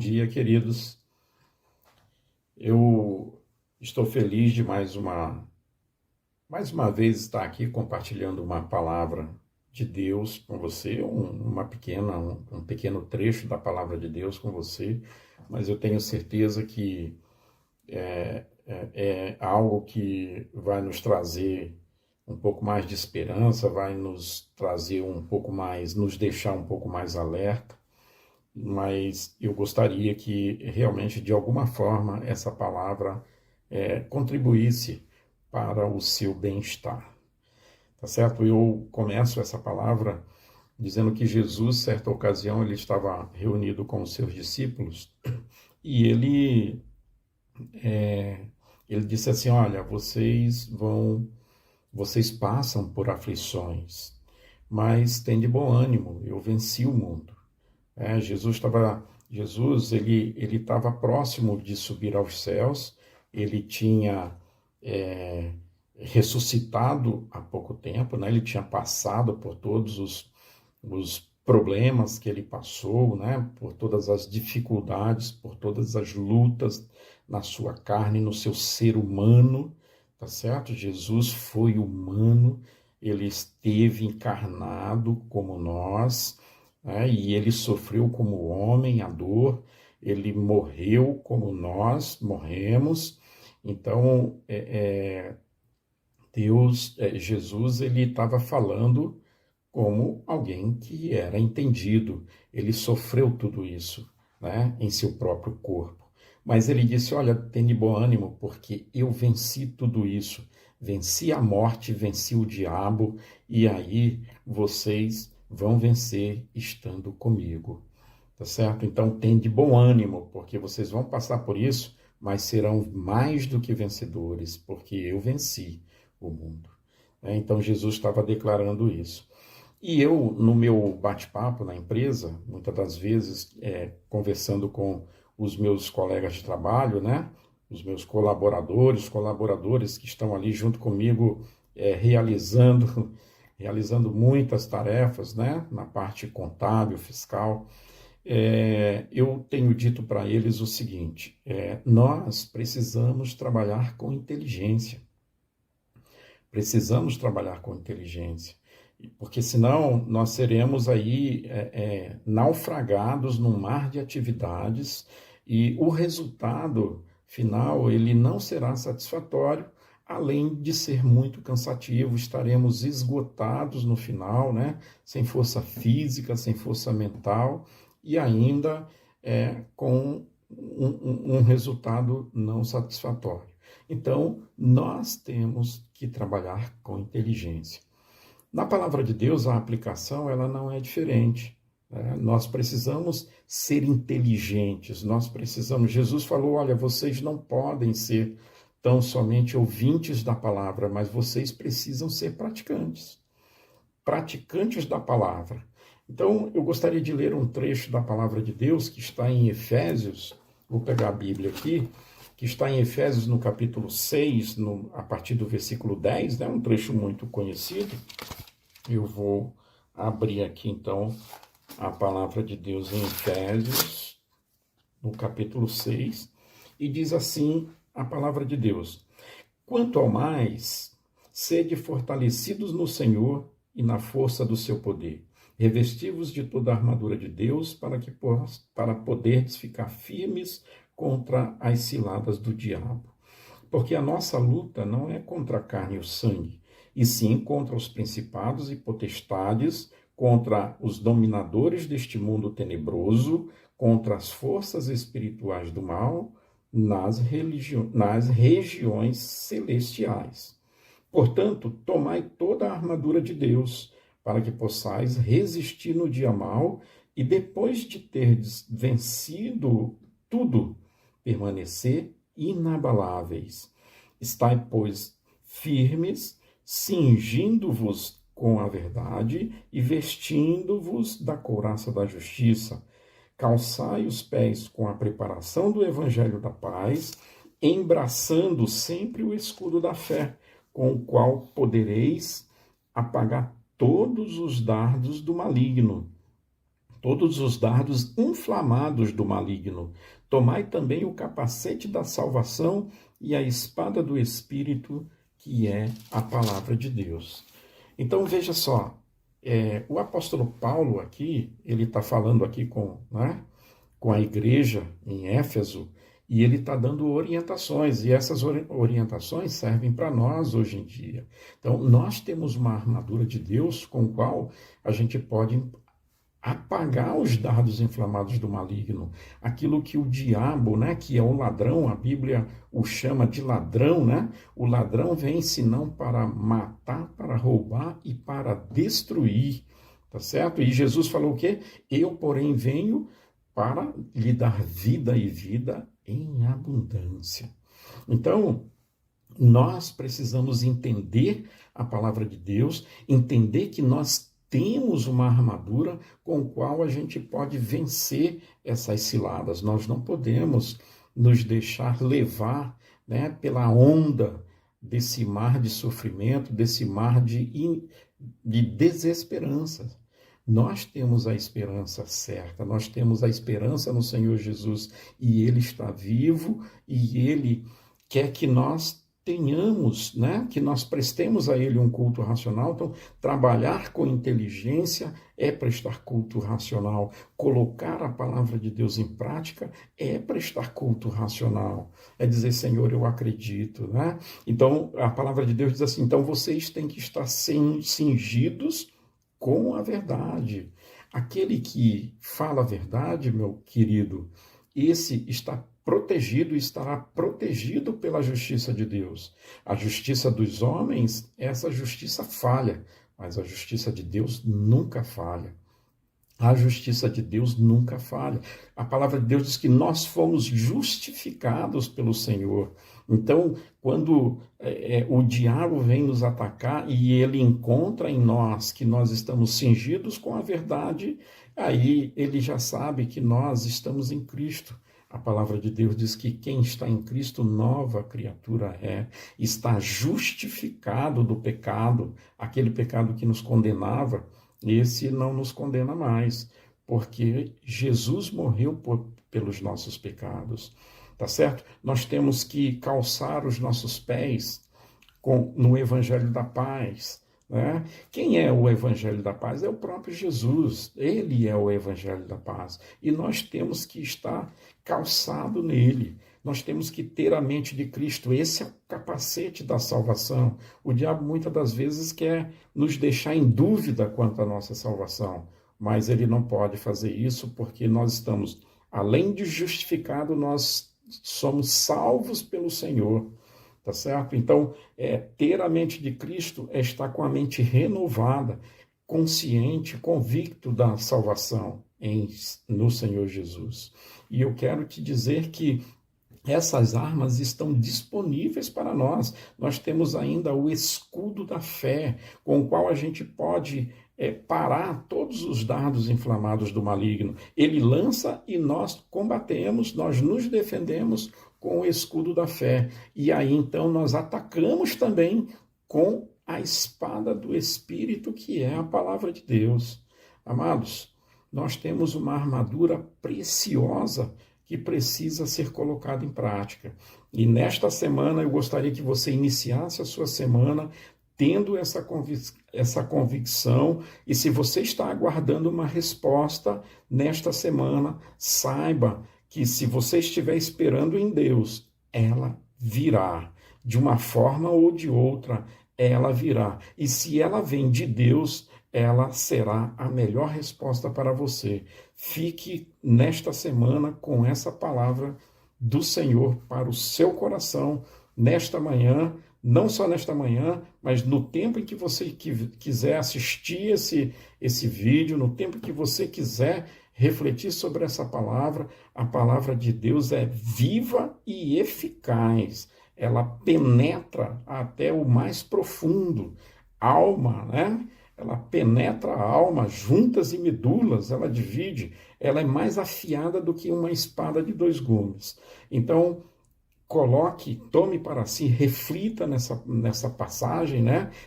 Bom dia, queridos. Eu estou feliz de mais uma vez estar aqui compartilhando uma palavra de Deus com você, um pequeno trecho da palavra de Deus com você, mas eu tenho certeza que é algo que vai nos trazer um pouco mais de esperança, vai nos trazer um pouco mais, nos deixar um pouco mais alerta. Mas eu gostaria que realmente, de alguma forma, essa palavra contribuísse para o seu bem-estar. Tá certo? Eu começo essa palavra dizendo que Jesus, certa ocasião, ele estava reunido com os seus discípulos e ele disse assim: olha, vocês passam por aflições, mas tende bom ânimo, eu venci o mundo. Jesus ele estava próximo de subir aos céus. Ele tinha ressuscitado há pouco tempo, né? Ele tinha passado por todos os problemas que ele passou, né? Por todas as dificuldades, por todas as lutas na sua carne, no seu ser humano, tá certo? Jesus foi humano, ele esteve encarnado como nós, e ele sofreu como homem a dor, ele morreu como nós morremos. Então, Jesus, ele estava falando como alguém que era entendido. Ele sofreu tudo isso, né, em seu próprio corpo. Mas ele disse: olha, tenha bom ânimo, porque eu venci tudo isso. Venci a morte, venci o diabo, e aí vocês vão vencer estando comigo. Tá certo? Então, tenha bom ânimo, porque vocês vão passar por isso, mas serão mais do que vencedores, porque eu venci o mundo. Então, Jesus estava declarando isso. E eu, no meu bate-papo na empresa, muitas das vezes, conversando com os meus colegas de trabalho, né? Os meus colaboradores que estão ali junto comigo, realizando muitas tarefas, né? Na parte contábil, fiscal. Eu tenho dito para eles o seguinte: nós precisamos trabalhar com inteligência. Precisamos trabalhar com inteligência, porque senão nós seremos aí naufragados num mar de atividades e o resultado final ele não será satisfatório, além de ser muito cansativo. Estaremos esgotados no final, né? Sem força física, sem força mental e ainda com um resultado não satisfatório. Então, nós temos que trabalhar com inteligência. Na palavra de Deus, a aplicação ela não é diferente. Nós precisamos ser inteligentes, Jesus falou: olha, vocês não podem ser tão somente ouvintes da palavra, mas vocês precisam ser praticantes da palavra. Então, eu gostaria de ler um trecho da palavra de Deus que está em Efésios. Vou pegar a Bíblia aqui, que está em Efésios no capítulo 6, a partir do versículo 10, né? Um trecho muito conhecido. Eu vou abrir aqui, então, a palavra de Deus em Efésios, no capítulo 6, e diz assim a palavra de Deus: quanto ao mais, sede fortalecidos no Senhor e na força do seu poder, revesti-vos de toda a armadura de Deus, para poderdes ficar firmes contra as ciladas do diabo. Porque a nossa luta não é contra a carne e o sangue, e sim contra os principados e potestades, contra os dominadores deste mundo tenebroso, contra as forças espirituais do mal nas regiões celestiais. Portanto, tomai toda a armadura de Deus, para que possais resistir no dia mau e, depois de terdes vencido tudo, permanecer inabaláveis. Estai, pois, firmes, cingindo-vos com a verdade e vestindo-vos da couraça da justiça. Calçai os pés com a preparação do evangelho da paz, embraçando sempre o escudo da fé, com o qual podereis apagar todos os dardos do maligno. todos os dardos inflamados do maligno. Tomai também o capacete da salvação e a espada do Espírito, que é a palavra de Deus. Então, veja só, o apóstolo Paulo aqui, ele está falando aqui com a igreja em Éfeso, e ele está dando orientações, e essas orientações servem para nós hoje em dia. Então, nós temos uma armadura de Deus com a qual a gente pode apagar os dardos inflamados do maligno. Aquilo que o diabo, que é o ladrão, a Bíblia o chama de ladrão, O ladrão vem senão para matar, para roubar e para destruir, tá certo? E Jesus falou o quê? Eu, porém, venho para lhe dar vida e vida em abundância. Então, nós precisamos entender a palavra de Deus, entender que nós temos uma armadura com a qual a gente pode vencer essas ciladas. Nós não podemos nos deixar levar pela onda desse mar de sofrimento, desse mar de desesperança. Nós temos a esperança certa, nós temos a esperança no Senhor Jesus, e Ele está vivo, e Ele quer que nós tenhamos, que nós prestemos a Ele um culto racional. Então, trabalhar com inteligência é prestar culto racional, colocar a palavra de Deus em prática é prestar culto racional, é dizer, Senhor, eu acredito, Então, a palavra de Deus diz assim, então vocês têm que estar cingidos com a verdade. Aquele que fala a verdade, meu querido, esse está protegido e estará protegido pela justiça de Deus. A justiça dos homens, essa justiça falha, mas a justiça de Deus nunca falha. A justiça de Deus nunca falha. A palavra de Deus diz que nós fomos justificados pelo Senhor. Então, quando o diabo vem nos atacar e ele encontra em nós que nós estamos cingidos com a verdade, aí ele já sabe que nós estamos em Cristo. A palavra de Deus diz que quem está em Cristo, nova criatura é, está justificado do pecado, aquele pecado que nos condenava, esse não nos condena mais, porque Jesus morreu pelos nossos pecados, tá certo? Nós temos que calçar os nossos pés no Evangelho da Paz, Quem é o Evangelho da Paz? É o próprio Jesus, ele é o Evangelho da Paz, e nós temos que estar calçado nele, nós temos que ter a mente de Cristo, esse é o capacete da salvação. O diabo muitas das vezes quer nos deixar em dúvida quanto à nossa salvação, mas ele não pode fazer isso, porque nós estamos, além de justificados, nós somos salvos pelo Senhor. Tá certo? Então, ter a mente de Cristo é estar com a mente renovada, consciente, convicto da salvação no Senhor Jesus. E eu quero te dizer que essas armas estão disponíveis para nós. Nós temos ainda o escudo da fé, com o qual a gente pode parar todos os dardos inflamados do maligno. Ele lança e nós combatemos, nós nos defendemos com o escudo da fé. E aí, então, nós atacamos também com a espada do Espírito, que é a palavra de Deus. Amados, nós temos uma armadura preciosa que precisa ser colocada em prática. E nesta semana, eu gostaria que você iniciasse a sua semana tendo essa convicção, e se você está aguardando uma resposta nesta semana, saiba que se você estiver esperando em Deus, ela virá. De uma forma ou de outra, ela virá. E se ela vem de Deus, ela será a melhor resposta para você. Fique nesta semana com essa palavra do Senhor para o seu coração, nesta manhã, não só nesta manhã, mas no tempo em que você quiser assistir esse vídeo, no tempo que você quiser refletir sobre essa palavra, a palavra de Deus é viva e eficaz. Ela penetra até o mais profundo, alma, Ela penetra a alma, juntas e medulas, ela divide, ela é mais afiada do que uma espada de 2 gumes. Então, tome para si, reflita nessa passagem,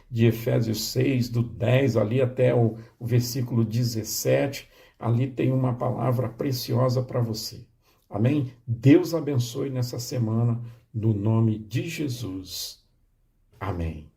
de Efésios 6, do 10 ali até o versículo 17, Ali tem uma palavra preciosa para você. Amém? Deus abençoe nessa semana, no nome de Jesus. Amém.